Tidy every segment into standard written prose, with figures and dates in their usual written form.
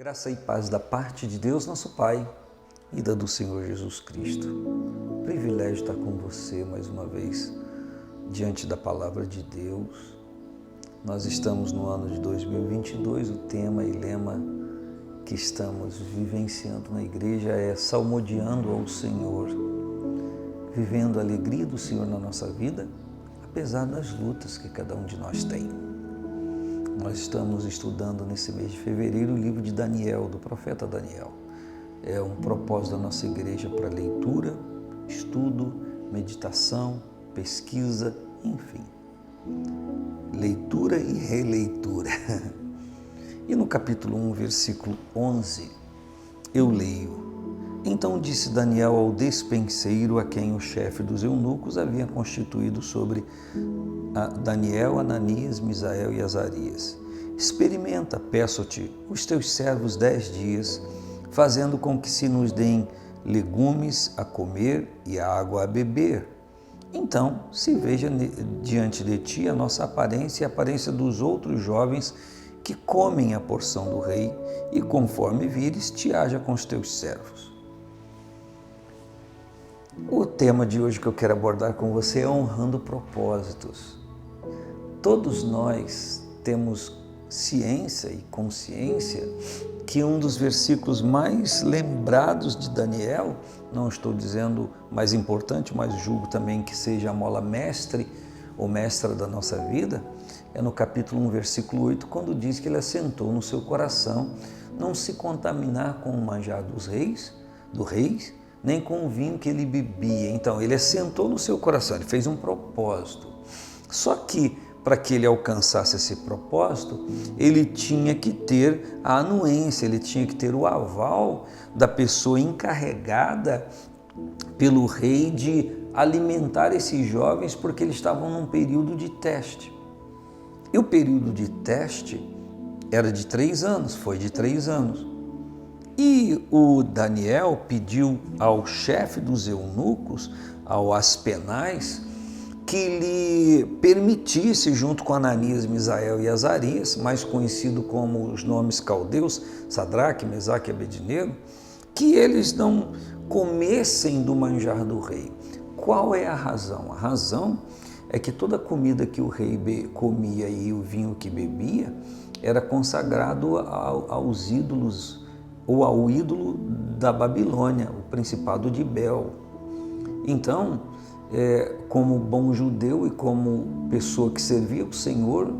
Graça e paz da parte de Deus, nosso Pai, e da do Senhor Jesus Cristo. Privilégio estar com você mais uma vez, diante da Palavra de Deus. Nós estamos no ano de 2022, o tema e lema que estamos vivenciando na igreja é salmodiando ao Senhor, vivendo a alegria do Senhor na nossa vida, apesar das lutas que cada um de nós tem. Nós estamos estudando nesse mês de fevereiro o livro de Daniel, do profeta Daniel. É um propósito da nossa igreja para leitura, estudo, meditação, pesquisa, enfim. Leitura e releitura. E no capítulo 1, versículo 11, eu leio: Então disse Daniel ao despenseiro a quem o chefe dos eunucos havia constituído sobre Daniel, Ananias, Misael e Azarias: Experimenta, peço-te, os teus servos 10 dias, fazendo com que se nos deem legumes a comer e água a beber. Então se veja diante de ti a nossa aparência e a aparência dos outros jovens que comem a porção do rei, e conforme vires, te haja com os teus servos. O tema de hoje que eu quero abordar com você é honrando propósitos. Todos nós temos ciência e consciência que um dos versículos mais lembrados de Daniel, não estou dizendo mais importante, mas julgo também que seja a mola mestre ou mestra da nossa vida, é no capítulo 1, versículo 8, quando diz que ele assentou no seu coração não se contaminar com o manjar dos reis, nem com o vinho que ele bebia. Então, ele assentou no seu coração, ele fez um propósito. Só que, para que ele alcançasse esse propósito, ele tinha que ter a anuência, ele tinha que ter o aval da pessoa encarregada pelo rei de alimentar esses jovens, porque eles estavam num período de teste. E o período de teste era de 3 anos, foi de 3 anos. E o Daniel pediu ao chefe dos eunucos, ao Aspenaz, que lhe permitisse, junto com Ananias, Misael e Azarias, mais conhecido como os nomes caldeus, Sadraque, Mesaque e Abednego, que eles não comessem do manjar do rei. Qual é a razão? A razão é que toda a comida que o rei comia e o vinho que bebia era consagrado aos ídolos, ou ao ídolo da Babilônia, o principado de Bel. Então, como bom judeu e como pessoa que servia o Senhor,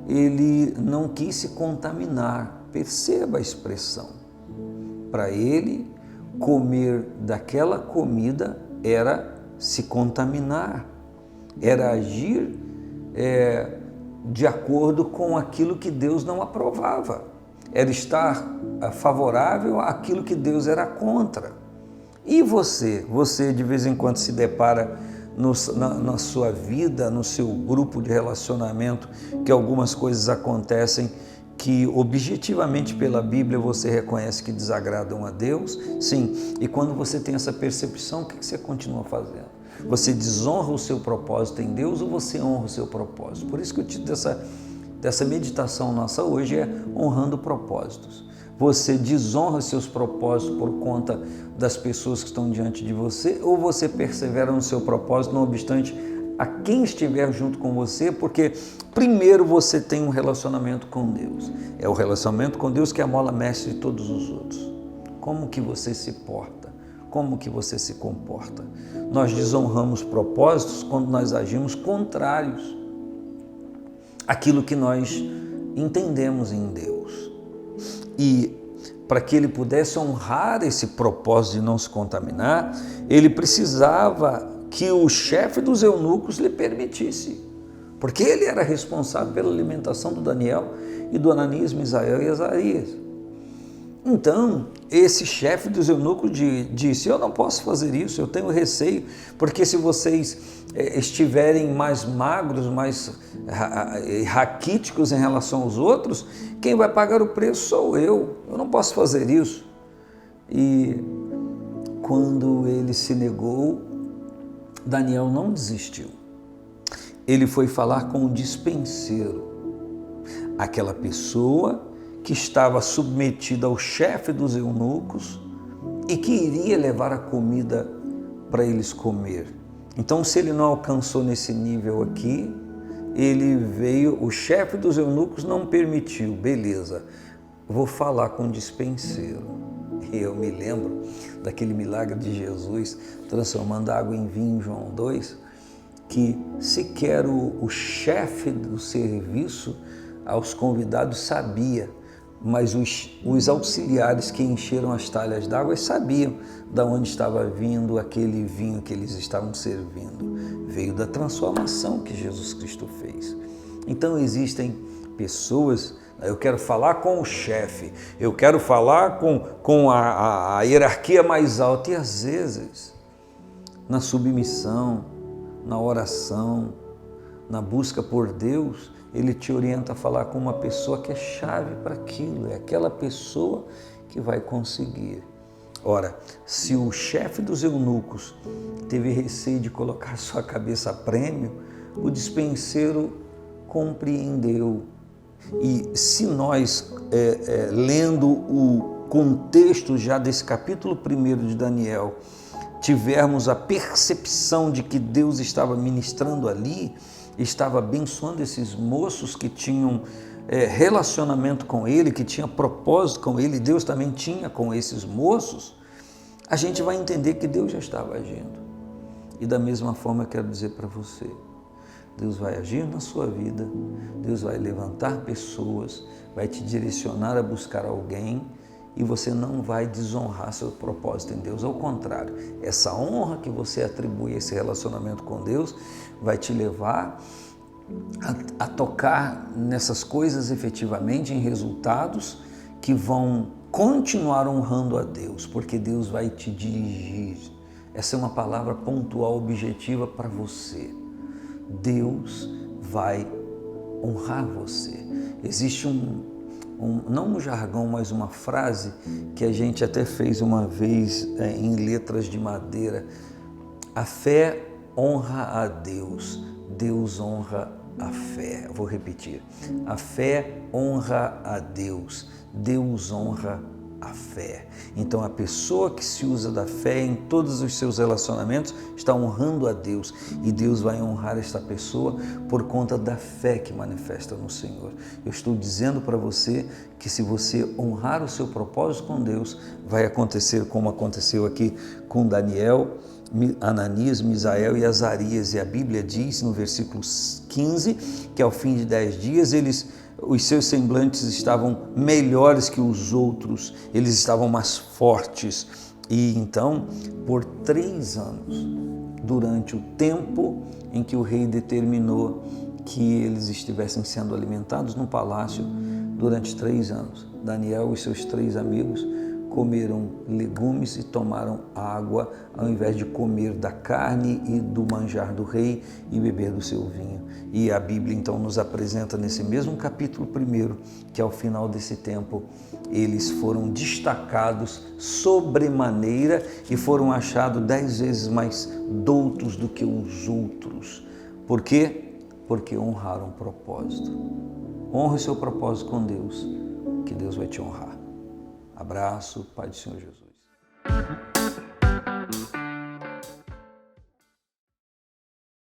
ele não quis se contaminar. Perceba a expressão. Para ele, comer daquela comida era se contaminar, era agir de acordo com aquilo que Deus não aprovava, era estar favorável àquilo que Deus era contra. E você de vez em quando se depara na sua vida, no seu grupo de relacionamento, que algumas coisas acontecem que objetivamente pela Bíblia você reconhece que desagradam a Deus? Sim, e quando você tem essa percepção, o que você continua fazendo? Você desonra o seu propósito em Deus ou você honra o seu propósito? Por isso que o título dessa meditação nossa hoje é honrando propósitos. Você desonra seus propósitos por conta das pessoas que estão diante de você, ou você persevera no seu propósito, não obstante a quem estiver junto com você, porque primeiro você tem um relacionamento com Deus. É o relacionamento com Deus que é a mola mestre de todos os outros. Como que você se porta? Como que você se comporta? Nós desonramos propósitos quando nós agimos contrários àquilo que nós entendemos em Deus. E para que ele pudesse honrar esse propósito de não se contaminar, ele precisava que o chefe dos eunucos lhe permitisse, porque ele era responsável pela alimentação do Daniel e do Ananias, Misael e Azarias. Então, esse chefe dos eunucos disse: eu não posso fazer isso, eu tenho receio, porque se vocês estiverem mais magros, mais raquíticos em relação aos outros, quem vai pagar o preço sou eu não posso fazer isso. E quando ele se negou, Daniel não desistiu. Ele foi falar com o dispenseiro, aquela pessoa que estava submetido ao chefe dos eunucos e que iria levar a comida para eles comer. Então, se ele não alcançou nesse nível aqui, ele veio, o chefe dos eunucos não permitiu, beleza, vou falar com o dispenseiro. E eu me lembro daquele milagre de Jesus transformando água em vinho em João 2, que sequer o chefe do serviço aos convidados sabia, mas os auxiliares que encheram as talhas d'água sabiam de onde estava vindo aquele vinho que eles estavam servindo. Veio da transformação que Jesus Cristo fez. Então existem pessoas, eu quero falar com o chefe, eu quero falar com a hierarquia mais alta, e às vezes, na submissão, na oração, na busca por Deus, Ele te orienta a falar com uma pessoa que é chave para aquilo, é aquela pessoa que vai conseguir. Ora, se o chefe dos eunucos teve receio de colocar sua cabeça a prêmio, o dispenseiro compreendeu. E se nós, lendo o contexto já desse capítulo 1 de Daniel, tivermos a percepção de que Deus estava ministrando ali, estava abençoando esses moços que tinham relacionamento com Ele, que tinha propósito com Ele, Deus também tinha com esses moços, a gente vai entender que Deus já estava agindo. E da mesma forma eu quero dizer para você, Deus vai agir na sua vida, Deus vai levantar pessoas, vai te direcionar a buscar alguém, e você não vai desonrar seu propósito em Deus. Ao contrário, essa honra que você atribui a esse relacionamento com Deus vai te levar a tocar nessas coisas efetivamente, em resultados que vão continuar honrando a Deus, porque Deus vai te dirigir. Essa é uma palavra pontual, objetiva para você. Deus vai honrar você. Existe não um jargão, mas uma frase que a gente até fez uma vez em letras de madeira. A fé honra a Deus, Deus honra a fé. Eu vou repetir. A fé honra a Deus, Deus honra a fé. Então a pessoa que se usa da fé em todos os seus relacionamentos está honrando a Deus, e Deus vai honrar esta pessoa por conta da fé que manifesta no Senhor. Eu estou dizendo para você que se você honrar o seu propósito com Deus, vai acontecer como aconteceu aqui com Daniel, Ananias, Misael e Azarias. E a Bíblia diz no versículo 15 que ao fim de 10 dias os seus semblantes estavam melhores que os outros, eles estavam mais fortes. E então, por 3 anos, durante o tempo em que o rei determinou que eles estivessem sendo alimentados no palácio, durante 3 anos, Daniel e seus 3 amigos comeram legumes e tomaram água, ao invés de comer da carne e do manjar do rei e beber do seu vinho. E a Bíblia então nos apresenta nesse mesmo capítulo 1, que ao final desse tempo eles foram destacados sobremaneira e foram achados 10 vezes mais doutos do que os outros. Por quê? Porque honraram o propósito. Honre seu propósito com Deus, que Deus vai te honrar. Abraço, Pai do Senhor Jesus.